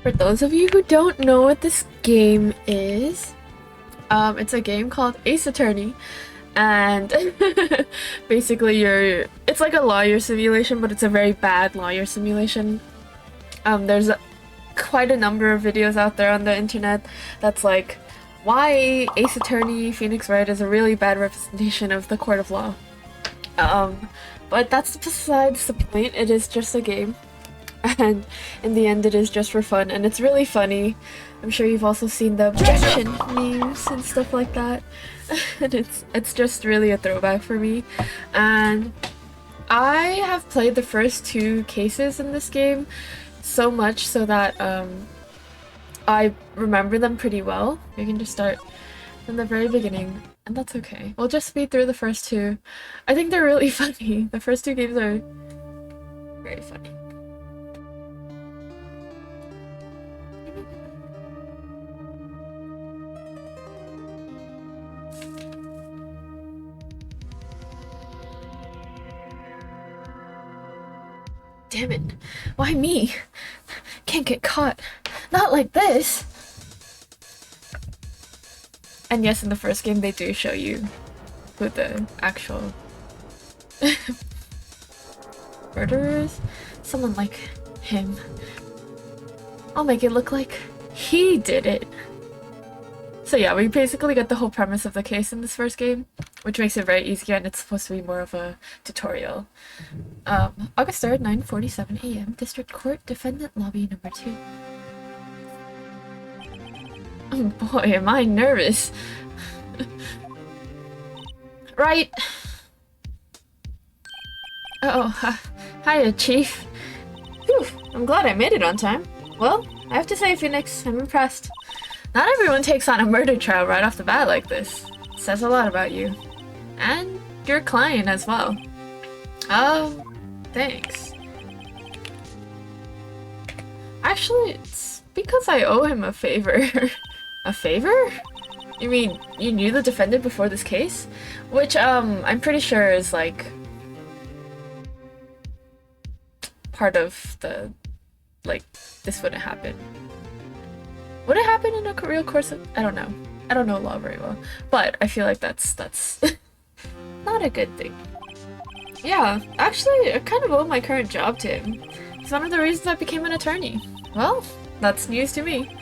For those of you who don't know what this game is, it's a game called Ace Attorney, and basically it's like a lawyer simulation, but it's a very bad lawyer simulation. There's quite a number of videos out there on the internet that's like, why Ace Attorney Phoenix Wright is a really bad representation of the court of law. But that's besides the point. It is just a game. And in the end, it is just for fun, and it's really funny. I'm sure you've also seen the objection memes and stuff like that. And it's just really a throwback for me. And I have played the first two cases in this game so much so that I remember them pretty well. You can just start from the very beginning, and that's okay. We'll just speed through the first two. I think they're really funny. The first two games are very funny. Damn it. Why me? Can't get caught. Not like this! And yes, in the first game they do show you who the actual murderer is. Someone like him. I'll make it look like he did it. So yeah, we basically get the whole premise of the case in this first game, which makes it very easy, and it's supposed to be more of a tutorial. August 3rd, 9:47 a.m. District Court, Defendant Lobby number 2. Oh boy, am I nervous. Right. Uh-oh, hiya, Chief. Whew, I'm glad I made it on time. Well, I have to say, Phoenix, I'm impressed. Not everyone takes on a murder trial right off the bat like this. It says a lot about you. And your client as well. Oh, thanks. Actually, it's because I owe him a favor. A favor? You mean you knew the defendant before this case? Which, I'm pretty sure is like part of the, like, this wouldn't happen. Would it happen in a real course of, I don't know. I don't know law very well. But I feel like that's not a good thing. Yeah, actually, I kind of owe my current job to him. It's one of the reasons I became an attorney. Well, that's news to me.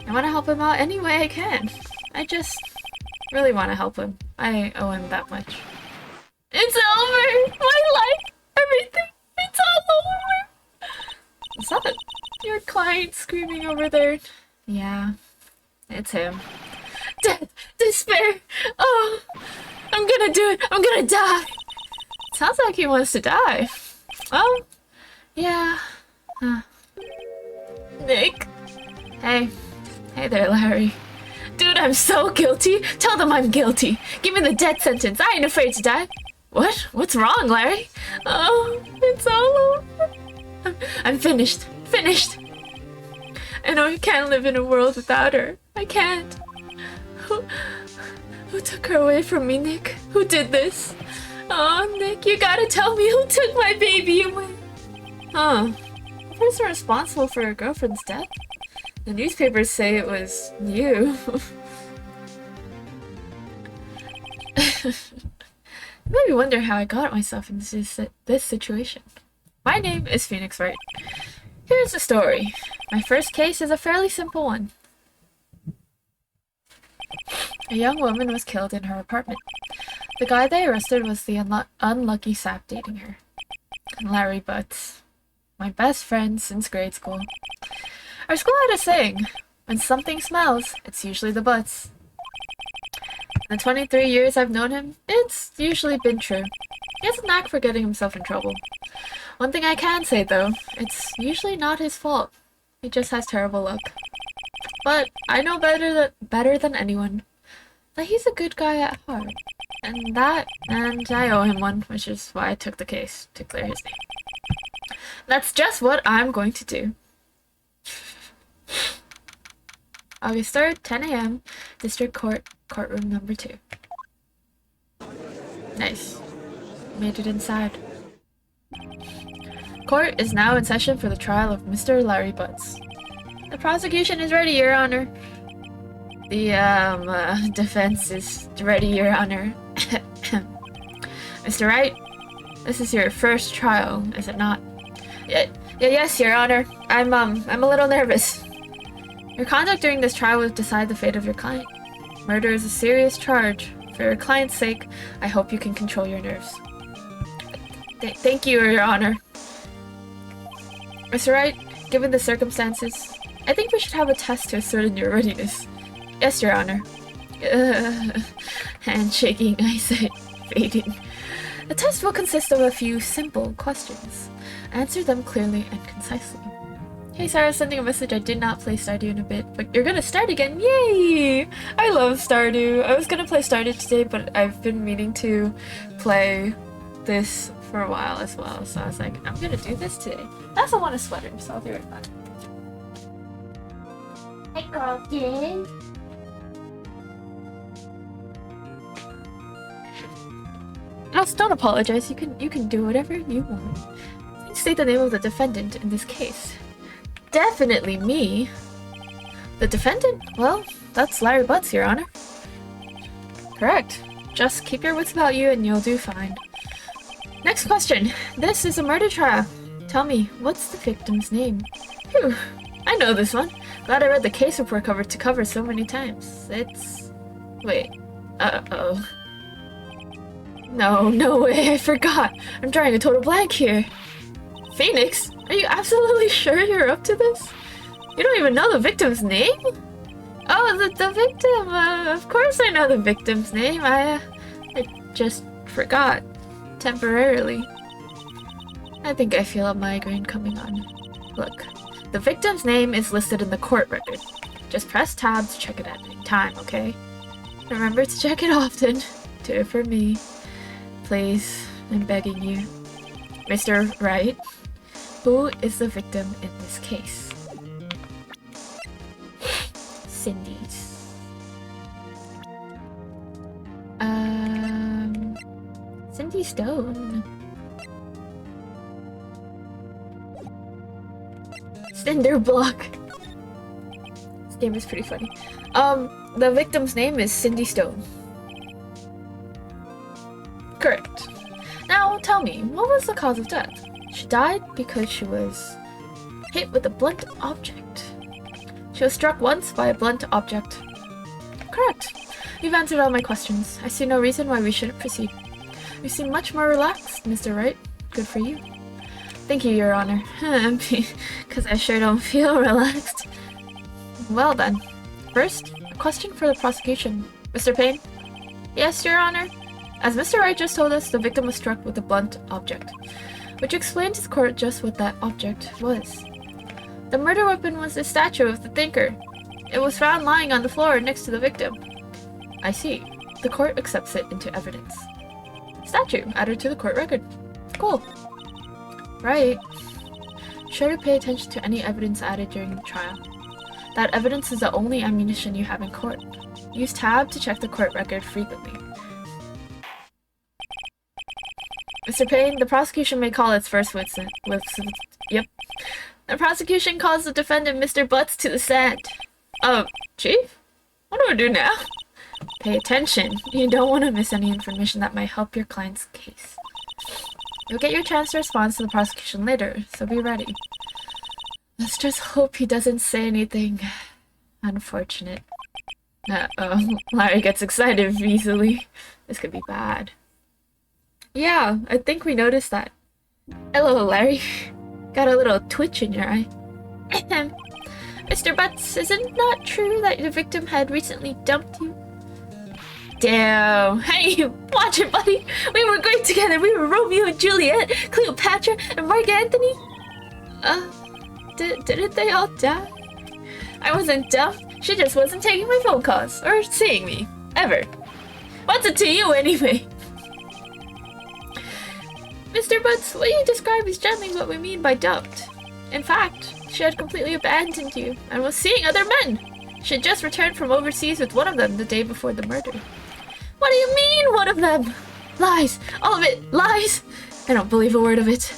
I want to help him out any way I can. I just really want to help him. I owe him that much. It's over! My life! Everything! It's all over! Is that your client screaming over there? Yeah, it's him. Death! Despair! Oh! I'm gonna do it! I'm gonna die! Sounds like he wants to die. Oh, yeah. Huh. Nick. Hey. Hey there, Larry. Dude, I'm so guilty. Tell them I'm guilty. Give me the death sentence. I ain't afraid to die. What? What's wrong, Larry? Oh, it's all over. I'm finished. Finished. I know I can't live in a world without her. I can't. Who took her away from me, Nick? Who did this? Oh, Nick, you gotta tell me who took my baby away. Huh. The person responsible for her girlfriend's death? The newspapers say it was you. Made me wonder how I got myself in this situation. My name is Phoenix Wright. Here's the story. My first case is a fairly simple one. A young woman was killed in her apartment. The guy they arrested was the unlucky sap dating her. Larry Butts. My best friend since grade school. Our school had a saying, when something smells, it's usually the butts. In the 23 years I've known him, it's usually been true. He has a knack for getting himself in trouble. One thing I can say though, it's usually not his fault. He just has terrible luck. But I know better than anyone that he's a good guy at heart. And I owe him one, which is why I took the case, to clear his name. That's just what I'm going to do. August 3rd, 10 a.m., District Court, courtroom number 2. Nice. Made it inside. Court is now in session for the trial of Mr. Larry Butts. The prosecution is ready, Your Honor. The defense is ready, Your Honor. Mr. Wright, this is your first trial, is it not? Yes, Your Honor. I'm a little nervous. Your conduct during this trial will decide the fate of your client. Murder is a serious charge. For your client's sake, I hope you can control your nerves. Thank you, Your Honor. Mr. Wright, given the circumstances, I think we should have a test to ascertain your readiness. Yes, Your Honor. Handshaking, I say, fading. The test will consist of a few simple questions. Answer them clearly and concisely. Hey Sarah, sending a message. I did not play Stardew in a bit, but you're gonna start again. Yay! I love Stardew. I was gonna play Stardew today, but I've been meaning to play this for a while as well, so I was like, I'm gonna do this today. I also want a sweater, so I'll be right back. Hi, Carlton. Also, don't apologize. You can do whatever you want. Please state the name of the defendant in this case. Definitely me. The defendant? Well, that's Larry Butts, Your Honor. Correct. Just keep your wits about you and you'll do fine. Next question. This is a murder trial. Tell me, what's the victim's name? Phew, I know this one. Glad I read the case report cover to cover so many times. It's... Wait. Uh-oh. No way, I forgot. I'm drawing a total blank here. Phoenix? Are you absolutely sure you're up to this? You don't even know the victim's name? Oh, the victim. Of course I know the victim's name. I just forgot. Temporarily. I think I feel a migraine coming on. Look, the victim's name is listed in the court record. Just press tab to check it at any time, okay? Remember to check it often. Do it for me. Please, I'm begging you. Mr. Wright, who is the victim in this case? Cindy. Cindy Stone. Cinder Block. This game is pretty funny. The victim's name is Cindy Stone. Correct. Now, tell me, what was the cause of death? She died because she was hit with a blunt object. She was struck once by a blunt object. Correct. You've answered all my questions. I see no reason why we shouldn't proceed. You seem much more relaxed, Mr. Wright. Good for you. Thank you, Your Honor. Because I sure don't feel relaxed. Well then. First, a question for the prosecution. Mr. Payne? Yes, Your Honor? As Mr. Wright just told us, the victim was struck with a blunt object, which explained to the court just what that object was. The murder weapon was the statue of the thinker. It was found lying on the floor next to the victim. I see. The court accepts it into evidence. Statue added to the court record. Cool. Right. Sure to pay attention to any evidence added during the trial. That evidence is the only ammunition you have in court. Use tab to check the court record frequently. Mr. Payne, the prosecution may call its first witness. Yep. The prosecution calls the defendant Mr. Butts to the stand. Chief? What do I do now? Pay attention. You don't want to miss any information that might help your client's case. You'll get your chance to respond to the prosecution later, so be ready. Let's just hope he doesn't say anything unfortunate. Uh-oh. Larry gets excited easily. This could be bad. Yeah, I think we noticed that. Hello, Larry. Got a little twitch in your eye. Mr. Butts, is it not true that the victim had recently dumped you? Damn. Hey, watch it, buddy. We were great together. We were Romeo and Juliet, Cleopatra, and Mark Antony. Didn't they all die? I wasn't dumb. She just wasn't taking my phone calls or seeing me. Ever. What's it to you, anyway? Mr. Butts, what you describe is generally what we mean by dumped. In fact, she had completely abandoned you and was seeing other men. She had just returned from overseas with one of them the day before the murder. What do you mean, one of them? Lies. All of it. Lies. I don't believe a word of it.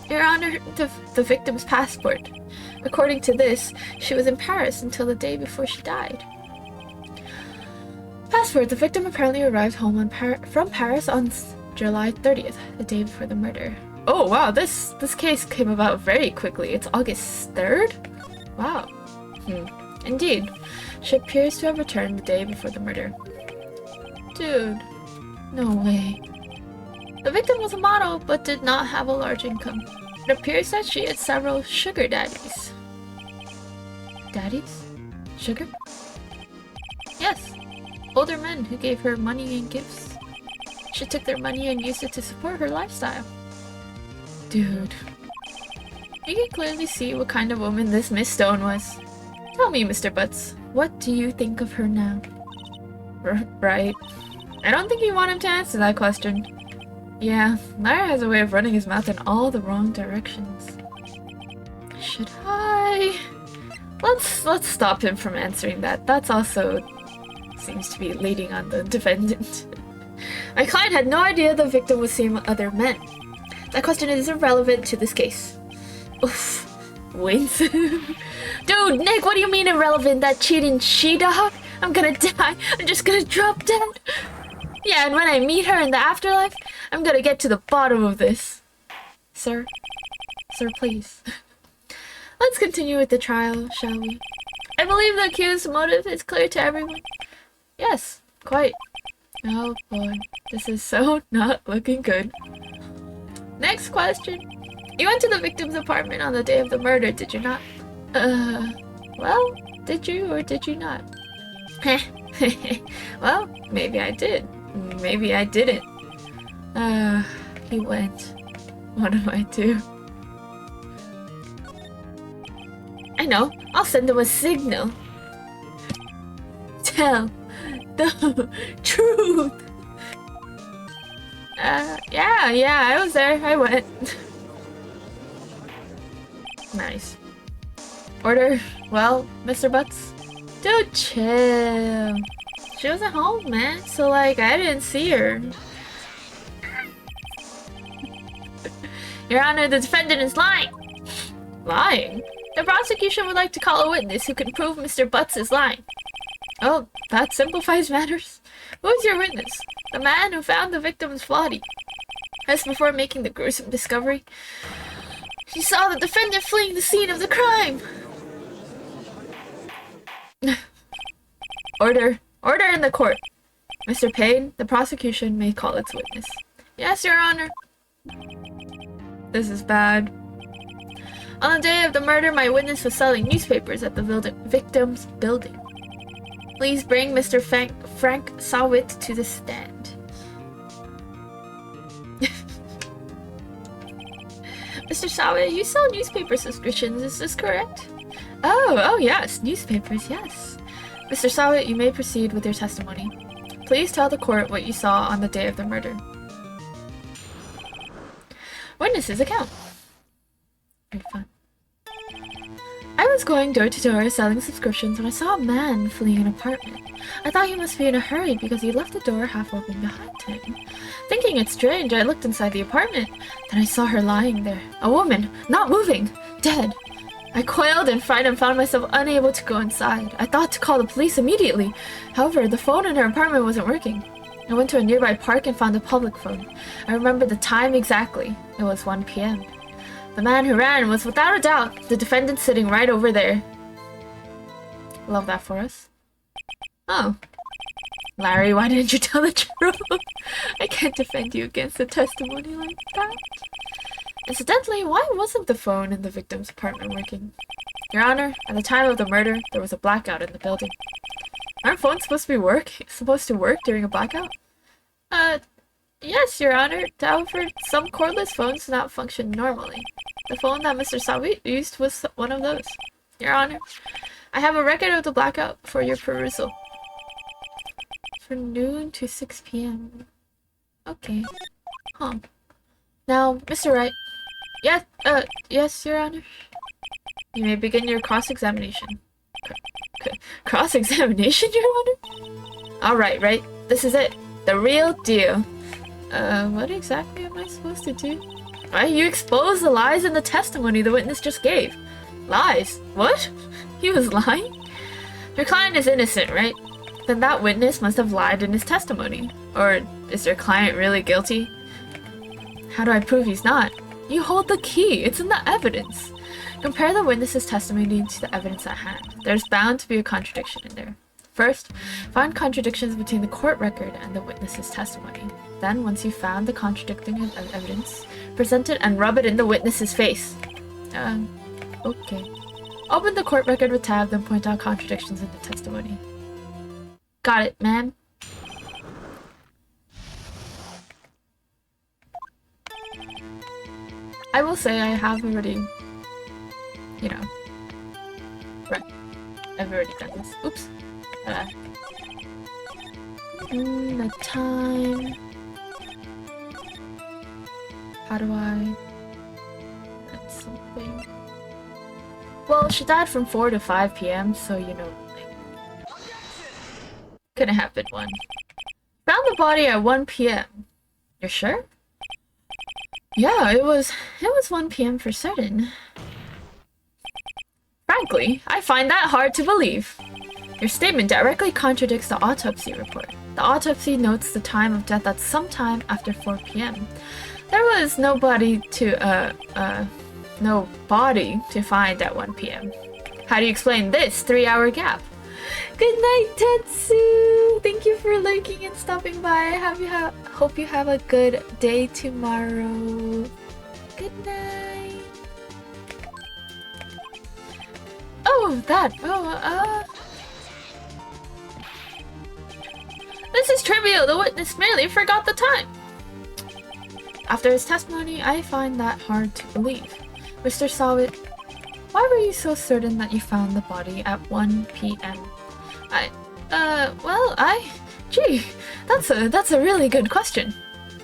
Your Honor, the victim's passport. According to this, she was in Paris until the day before she died. Passport. The victim apparently arrived home from Paris on July 30th, the day before the murder. Oh wow, this case came about very quickly. It's August 3rd? Wow. Indeed. She appears to have returned the day before the murder. Dude. No way. The victim was a model, but did not have a large income. It appears that she had several sugar daddies. Daddies? Sugar? Yes. Older men who gave her money and gifts. She took their money and used it to support her lifestyle. Dude. You can clearly see what kind of woman this Miss Stone was. Tell me, Mr. Butts, what do you think of her now? Right. I don't think you want him to answer that question. Yeah, Larry has a way of running his mouth in all the wrong directions. Should I? Let's stop him from answering that. That's also seems to be leading on the defendant. My client had no idea the victim was seeing other men. That question is irrelevant to this case. Oof. Wins. Dude, Nick, what do you mean irrelevant? That cheating she-dog? I'm gonna die. I'm just gonna drop dead. Yeah, and when I meet her in the afterlife, I'm gonna get to the bottom of this. Sir? Sir, please. Let's continue with the trial, shall we? I believe the accused's motive is clear to everyone. Yes, quite. Oh boy, this is so not looking good. Next question. You went to the victim's apartment on the day of the murder, did you not? Well, did you or did you not? Well, maybe I did. Maybe I didn't. He went. What do I do? I know. I'll send him a signal. Tell the truth. Yeah, I was there. I went. Nice. Order. Well, Mr. Butts? Dude, chill. She was at home, man. So, like, I didn't see her. Your Honor, the defendant is lying. Lying? The prosecution would like to call a witness who can prove Mr. Butts is lying. Oh, that simplifies matters. Who is your witness? The man who found the victim's body. Just before making the gruesome discovery, he saw the defendant fleeing the scene of the crime. Order. Order in the court. Mr. Payne, the prosecution may call its witness. Yes, Your Honor. This is bad. On the day of the murder, my witness was selling newspapers at the victim's building. Please bring Mr. Frank Sawit to the stand. Mr. Sawit, you sell newspaper subscriptions, is this correct? Oh yes, newspapers, yes. Mr. Sawit, you may proceed with your testimony. Please tell the court what you saw on the day of the murder. Witness's account. Very fun. I was going door to door selling subscriptions when I saw a man fleeing an apartment. I thought he must be in a hurry because he left the door half open behind him. Thinking it strange, I looked inside the apartment. Then I saw her lying there. A woman, not moving, dead. I quailed in fright and found myself unable to go inside. I thought to call the police immediately. However, the phone in her apartment wasn't working. I went to a nearby park and found a public phone. I remember the time exactly. It was 1 p.m. The man who ran was without a doubt the defendant sitting right over there. Love that for us. Oh. Larry, why didn't you tell the truth? I can't defend you against a testimony like that. Incidentally, why wasn't the phone in the victim's apartment working? Your Honor, at the time of the murder, there was a blackout in the building. Aren't phones supposed to work during a blackout? Yes, Your Honor. However, some cordless phones do not function normally. The phone that Mr. Sawit used was one of those. Your Honor, I have a record of the blackout for your perusal. From noon to 6 p.m. Okay. Huh. Now, Mr. Wright. Yes, Your Honor. You may begin your cross-examination. Cross-examination, Your Honor? Alright, right. This is it. The real deal. What exactly am I supposed to do? Right? You expose the lies in the testimony the witness just gave. Lies? What? He was lying? Your client is innocent, right? Then that witness must have lied in his testimony. Or is your client really guilty? How do I prove he's not? You hold the key. It's in the evidence. Compare the witness's testimony to the evidence at hand. There's bound to be a contradiction in there. First, find contradictions between the court record and the witness's testimony. Then, once you've found the contradicting evidence, present it and rub it in the witness's face. Okay. Open the court record with tab, then point out contradictions in the testimony. Got it, ma'am. I will say I have already, you know, right. I've already done this. Oops. The time. How do I? That's something. Well, she died from 4 to 5 p.m., so you know, like, couldn't have been one. Found the body at 1 p.m. You're sure? Yeah, it was 1 p.m. for certain. Frankly, I find that hard to believe. Your statement directly contradicts the autopsy report. The autopsy notes the time of death at some time after 4 p.m. There was no body to find at 1 p.m. How do you explain this 3-hour gap? Good night, Tetsu! Thank you for lurking and stopping by. Hope you have a good day tomorrow. Good night. Oh, that. This is trivial. The witness merely forgot the time. After his testimony, I find that hard to believe. Mr. Sawit, why were you so certain that you found the body at 1 p.m.? Gee, that's a really good question.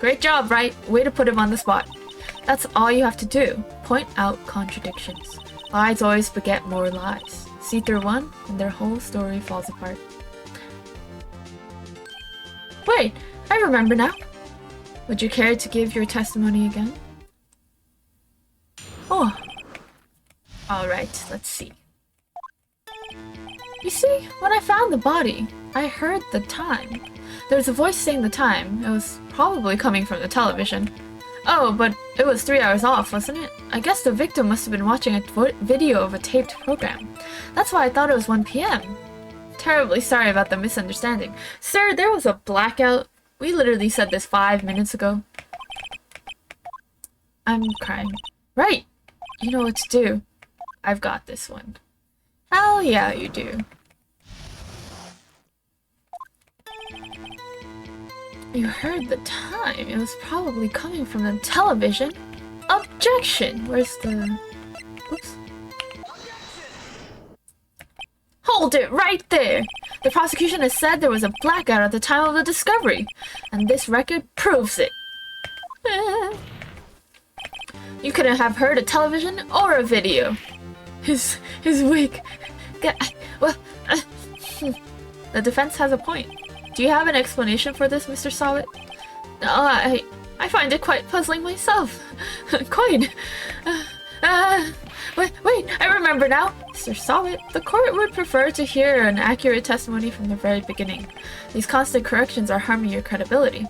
Great job, right? Way to put him on the spot. That's all you have to do. Point out contradictions. Lies always beget more lies. See through one, and their whole story falls apart. Wait, I remember now. Would you care to give your testimony again? Oh. Alright, let's see. You see, when I found the body, I heard the time. There was a voice saying the time. It was probably coming from the television. Oh, but it was 3 hours off, wasn't it? I guess the victim must have been watching a video of a taped program. That's why I thought it was 1 p.m. Terribly sorry about the misunderstanding. Sir, there was a blackout. We literally said this 5 minutes ago. I'm crying. Right! You know what to do. I've got this one. Hell yeah, you do. You heard the time. It was probably coming from the television. Objection! Where's the... Oops. Hold it right there! The prosecution has said there was a blackout at the time of the discovery, and this record proves it. You couldn't have heard a television or a video. His wig. Well, the defense has a point. Do you have an explanation for this, Mr. Sawit? I find it quite puzzling myself. Quite. Wait, I remember now. Mr. Sawit, the court would prefer to hear an accurate testimony from the very beginning. These constant corrections are harming your credibility.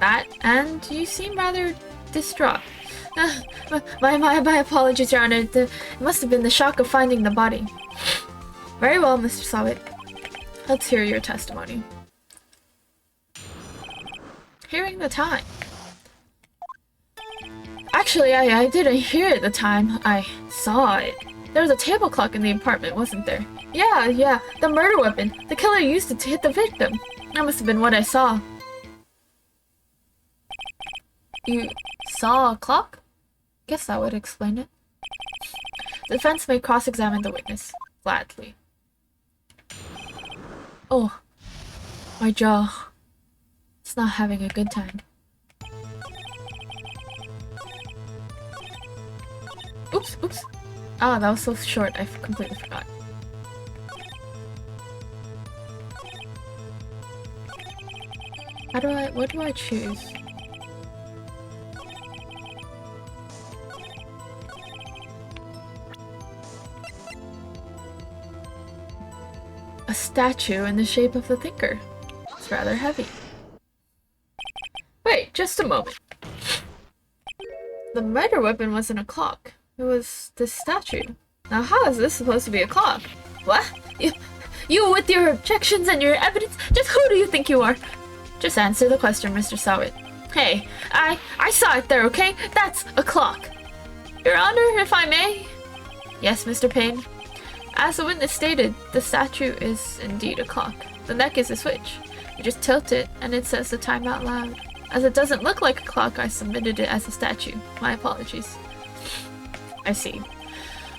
That, and you seem rather distraught. My apologies, Your Honor. It must have been the shock of finding the body. Very well, Mr. Sawit. Let's hear your testimony. Hearing the time. Actually, I didn't hear it the time. I saw it. There was a table clock in the apartment, wasn't there? Yeah, the murder weapon. The killer used it to hit the victim. That must have been what I saw. You saw a clock? Guess that would explain it. The defense may cross-examine the witness. Gladly. Oh, my jaw. It's not having a good time. Oops. Ah, that was so short, I completely forgot. What do I choose? statue in the shape of the thinker. It's rather heavy. Wait, just a moment. The murder weapon wasn't a clock. It was this statue. Now how is this supposed to be a clock? What? You with your objections and your evidence? Just who do you think you are? Just answer the question, Mr. Sawit. Hey, I saw it there, okay? That's a clock. Your Honor, if I may? Yes, Mr. Payne. As the witness stated, the statue is indeed a clock. The neck is a switch. You just tilt it, and it says the time out loud. As it doesn't look like a clock, I submitted it as a statue. My apologies. I see.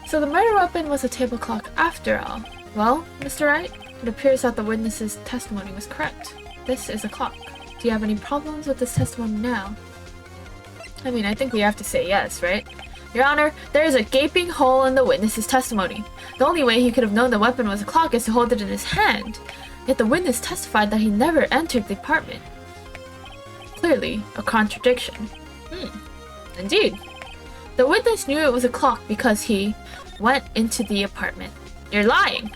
So the murder weapon was a table clock after all. Well, Mr. Wright, it appears that the witness's testimony was correct. This is a clock. Do you have any problems with this testimony now? I mean, I think we have to say yes, right? Your Honor, there is a gaping hole in the witness's testimony. The only way he could have known the weapon was a clock is to hold it in his hand. Yet the witness testified that he never entered the apartment. Clearly, a contradiction. Indeed. The witness knew it was a clock because he went into the apartment. You're lying.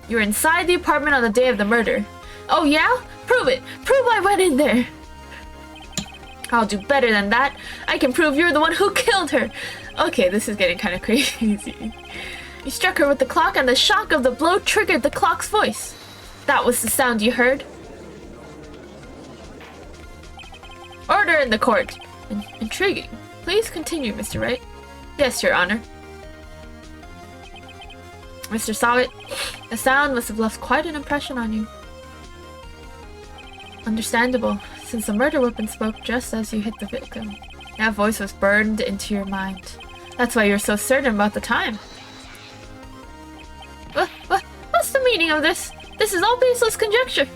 You were inside the apartment on the day of the murder. Oh yeah? Prove it! Prove I went in there! I'll do better than that. I can prove you're the one who killed her. Okay, this is getting kind of crazy. You struck her with the clock and the shock of the blow triggered the clock's voice. That was the sound you heard. Order in the court. Intriguing. Please continue, Mr. Wright. Yes, Your Honor. Mr. Sawit, the sound must have left quite an impression on you. Understandable, since the murder weapon spoke just as you hit the victim. That voice was burned into your mind. That's why you're so certain about the time. What's the meaning of this? This is all baseless conjecture.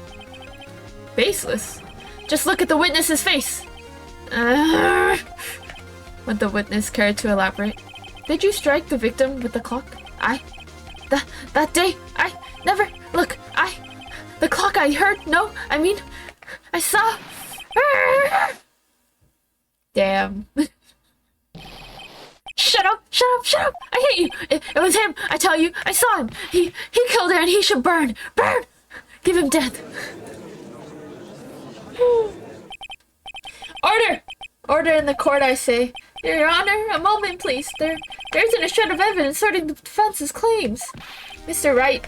Baseless? Just look at the witness's face. Would the witness care to elaborate? Did you strike the victim with the clock? That day, I never... Look, the clock I heard, no, I mean, I saw... Damn. Shut up! I hate you! It was him! I tell you, I saw him! He killed her and he should burn! Burn! Give him death! Order! Order in the court, I say. Your Honor, a moment, please. There isn't a shred of evidence supporting the defense's claims. Mr. Wright,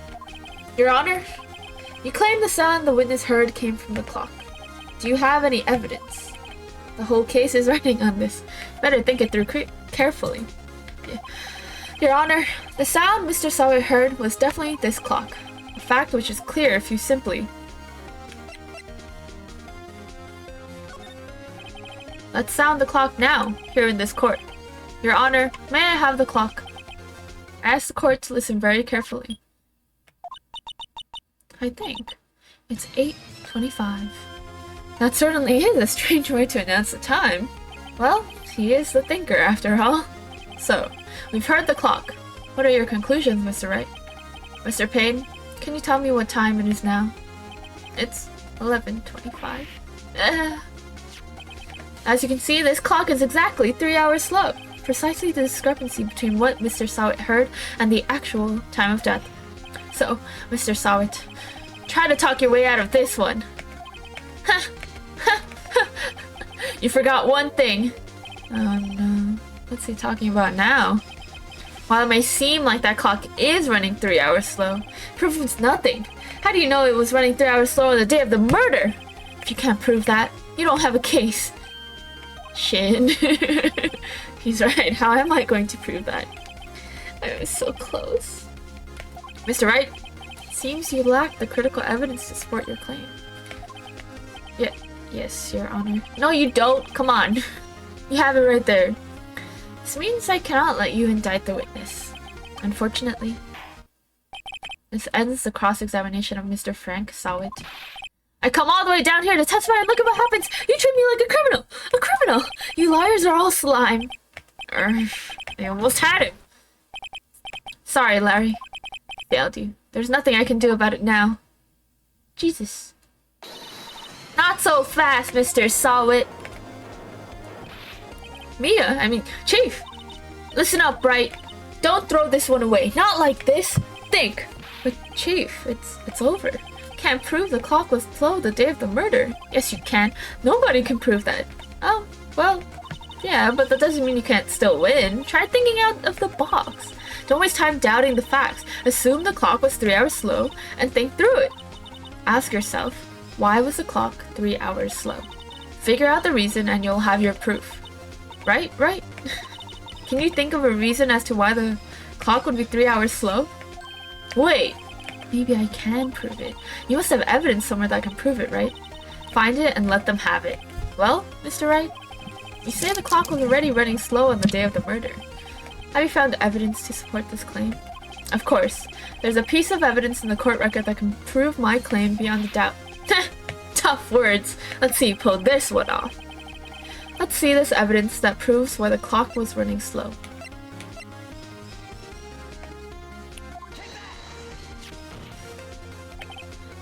Your Honor, you claim the sound the witness heard came from the clock. Do you have any evidence? The whole case is running on this. Better think it through carefully. Your Honor, the sound Mr. Sawyer heard was definitely this clock. A fact which is clear if you simply... Let's sound the clock now, here in this court. Your Honor, may I have the clock? I ask the court to listen very carefully. I think it's 8:25. That certainly is a strange way to announce the time. Well, he is the thinker after all. So, we've heard the clock. What are your conclusions, Mr. Wright? Mr. Payne, can you tell me what time it is now? It's 11:25. As you can see, this clock is exactly 3 hours slow. Precisely the discrepancy between what Mr. Sawit heard and the actual time of death. So, Mr. Sawit, try to talk your way out of this one. You forgot one thing. Oh no. What's he talking about now? While it may seem like that clock is running 3 hours slow, proves nothing. How do you know it was running 3 hours slow on the day of the murder? If you can't prove that, you don't have a case. Shin. He's right. How am I going to prove that? I was so close. Mr. Wright, it seems you lack the critical evidence to support your claim. Yes, Your Honor. No, you don't. Come on. You have it right there. This means I cannot let you indict the witness. Unfortunately. This ends the cross-examination of Mr. Frank Sawit. I come all the way down here to testify and look at what happens! You treat me like a criminal! A criminal! You liars are all slime. I almost had him. Sorry, Larry. Failed you. There's nothing I can do about it now. Jesus. Not so fast, Mr. Sawit. Chief. Listen up, Bright. Don't throw this one away. Not like this. Think. But Chief, it's over. Can't prove the clock was slow the day of the murder. Yes, you can. Nobody can prove that. Oh, well, yeah, but that doesn't mean you can't still win. Try thinking out of the box. Don't waste time doubting the facts. Assume the clock was 3 hours slow and think through it. Ask yourself, why was the clock 3 hours slow? Figure out the reason and you'll have your proof. Right? Can you think of a reason as to why the clock would be 3 hours slow? Wait, maybe I can prove it. You must have evidence somewhere that can prove it, right? Find it and let them have it. Well, Mr. Wright, you say the clock was already running slow on the day of the murder. Have you found evidence to support this claim? Of course. There's a piece of evidence in the court record that can prove my claim beyond a doubt. Tough words. Let's see you pull this one off. Let's see this evidence that proves why the clock was running slow.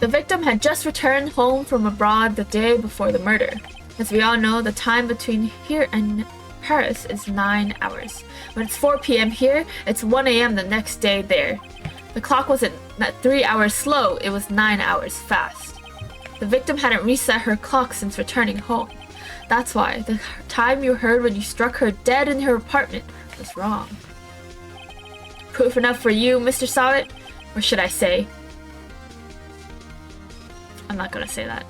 The victim had just returned home from abroad the day before the murder. As we all know, the time between here and Paris is 9 hours. When it's 4 p.m. here, it's 1 a.m. the next day there. The clock wasn't 3 hours slow, it was 9 hours fast. The victim hadn't reset her clock since returning home. That's why the time you heard when you struck her dead in her apartment was wrong. Proof enough for you, Mr. Sawit? Or should I say? I'm not gonna say that.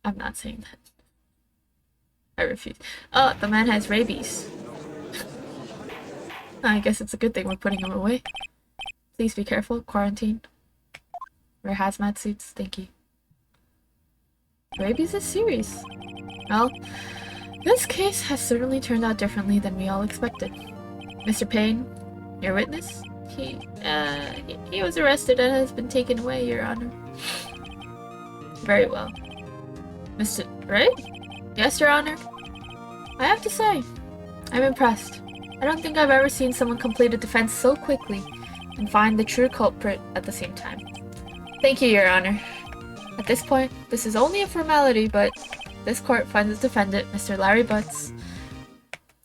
I'm not saying that. I refuse. Oh, the man has rabies. I guess it's a good thing we're putting him away. Please be careful. Quarantine. Wear hazmat suits. Thank you. Rabies is serious. Well, this case has certainly turned out differently than we all expected. Mr. Payne, your witness? He was arrested and has been taken away, Your Honor. Very well. Mr. Right? Yes, Your Honor. I have to say, I'm impressed. I don't think I've ever seen someone complete a defense so quickly and find the true culprit at the same time. Thank you, Your Honor. At this point, this is only a formality, but this court finds the defendant, Mr. Larry Butts,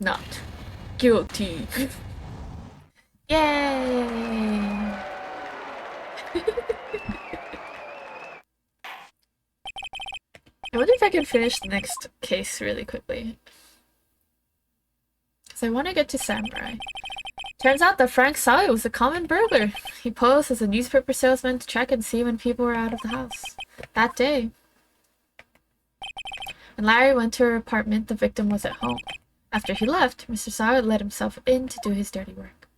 not guilty. Yay! I wonder if I can finish the next case really quickly. Because I want to get to Samurai. Turns out that Frank Sawyer was a common burglar. He posed as a newspaper salesman to check and see when people were out of the house. That day, when Larry went to her apartment, the victim was at home. After he left, Mr. Sawyer let himself in to do his dirty work.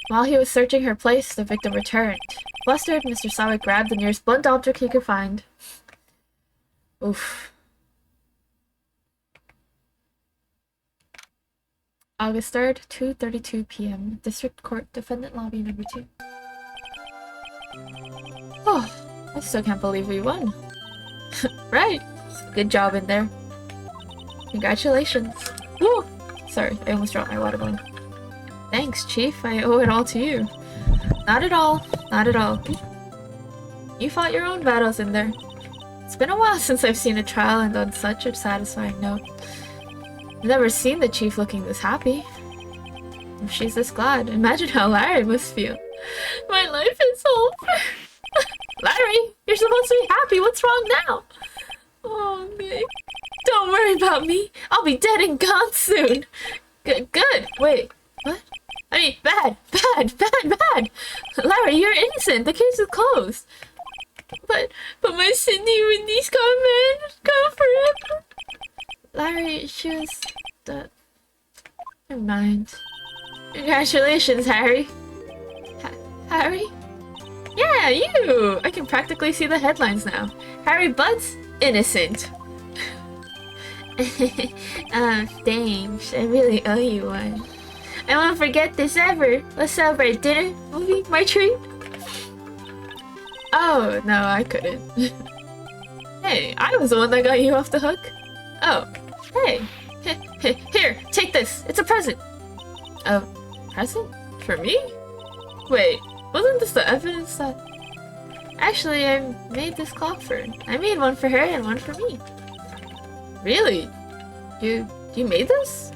While he was searching her place, the victim returned. Flustered, Mr. Sawyer grabbed the nearest blunt object he could find. Oof. August 3rd, 2:32 p.m. District Court, Defendant Lobby number 2. Oh, I still can't believe we won. Right. Good job in there. Congratulations. Woo! Sorry, I almost dropped my water gun. Thanks, Chief. I owe it all to you. Not at all. Not at all. You fought your own battles in there. It's been a while since I've seen a trial end on such a satisfying note. I've never seen the Chief looking this happy. If she's this glad, imagine how Larry must feel. My life is over. Larry, you're supposed to be happy. What's wrong now? Oh, okay. Don't worry about me. I'll be dead and gone soon. Good. Wait, what? I mean, bad. Larry, you're innocent. The case is closed. But my Cindy, when these come forever. Larry, she was... Never mind. Congratulations, Harry. Harry? Yeah, you! I can practically see the headlines now. Harry Butts, innocent. Thanks. I really owe you one. I won't forget this ever. Let's celebrate dinner, movie, my treat. Oh, no, I couldn't. Hey, I was the one that got you off the hook. Oh, hey. Here, take this. It's a present. A present? For me? Wait, wasn't this the evidence that... Actually, I made this clock for her. I made one for her and one for me. Really? You made this?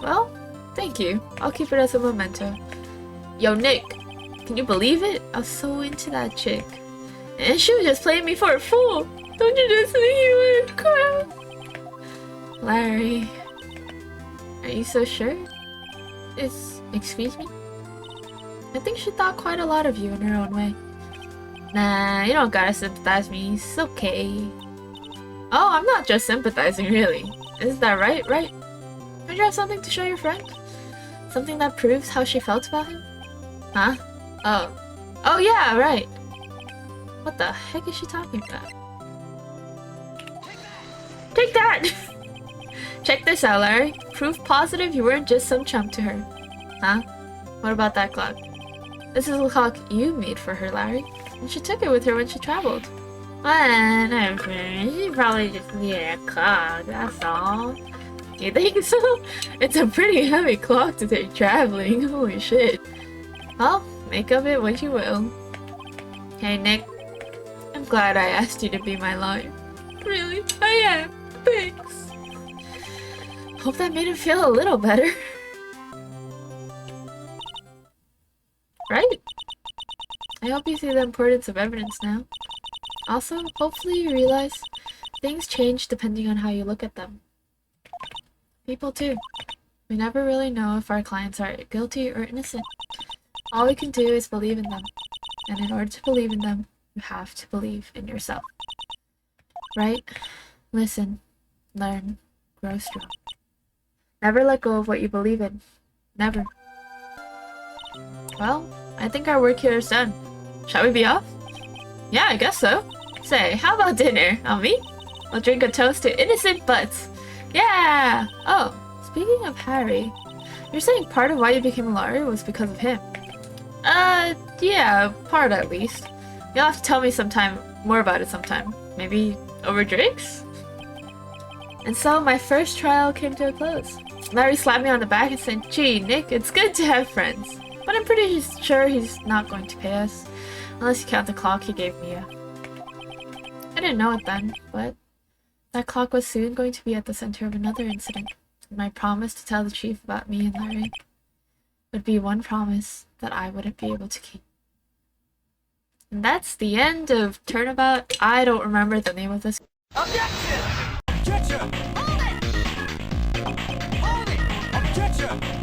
Well, thank you. I'll keep it as a memento. Yo, Nick. Can you believe it? I was so into that chick. And she was just playing me for a fool. Don't you just think you would cry? Larry, are you so sure? Excuse me? I think she thought quite a lot of you in her own way. Nah, you don't gotta sympathize me. It's okay. Oh, I'm not just sympathizing, really. Isn't that right? Don't you have something to show your friend? Something that proves how she felt about him? Huh? Oh. Oh yeah, right. What the heck is she talking about? Take that! Check this out, Larry. Proof positive you weren't just some chump to her. Huh? What about that clock? This is the clock you made for her, Larry. And she took it with her when she traveled. Well, she probably just needed a clock, that's all. You think so? It's a pretty heavy clock to take traveling, holy shit. Well, make of it what you will. Hey Nick, I'm glad I asked you to be my lawyer. Really? I am. Thanks. Hope that made him feel a little better. Right? I hope you see the importance of evidence now. Also, hopefully you realize things change depending on how you look at them. People too. We never really know if our clients are guilty or innocent. All we can do is believe in them. And in order to believe in them, you have to believe in yourself. Right? Listen, learn, grow strong. Never let go of what you believe in. Never. Well, I think our work here is done. Shall we be off? Yeah, I guess so. Say, how about dinner? On me? We'll drink a toast to innocent butts. Yeah! Oh, speaking of Harry, you're saying part of why you became a lawyer was because of him. Yeah, part at least. You'll have to tell me more about it sometime. Maybe over drinks? And so my first trial came to a close. Larry slapped me on the back and said, "Gee, Nick, it's good to have friends. But I'm pretty sure he's not going to pay us. Unless you count the clock he gave me." I didn't know it then, but that clock was soon going to be at the center of another incident. And my promise to tell the chief about me and Larry would be one promise that I wouldn't be able to keep. And that's the end of Turnabout. I don't remember the name of this. Objection! Objection! Hold it! Hold it! Objection!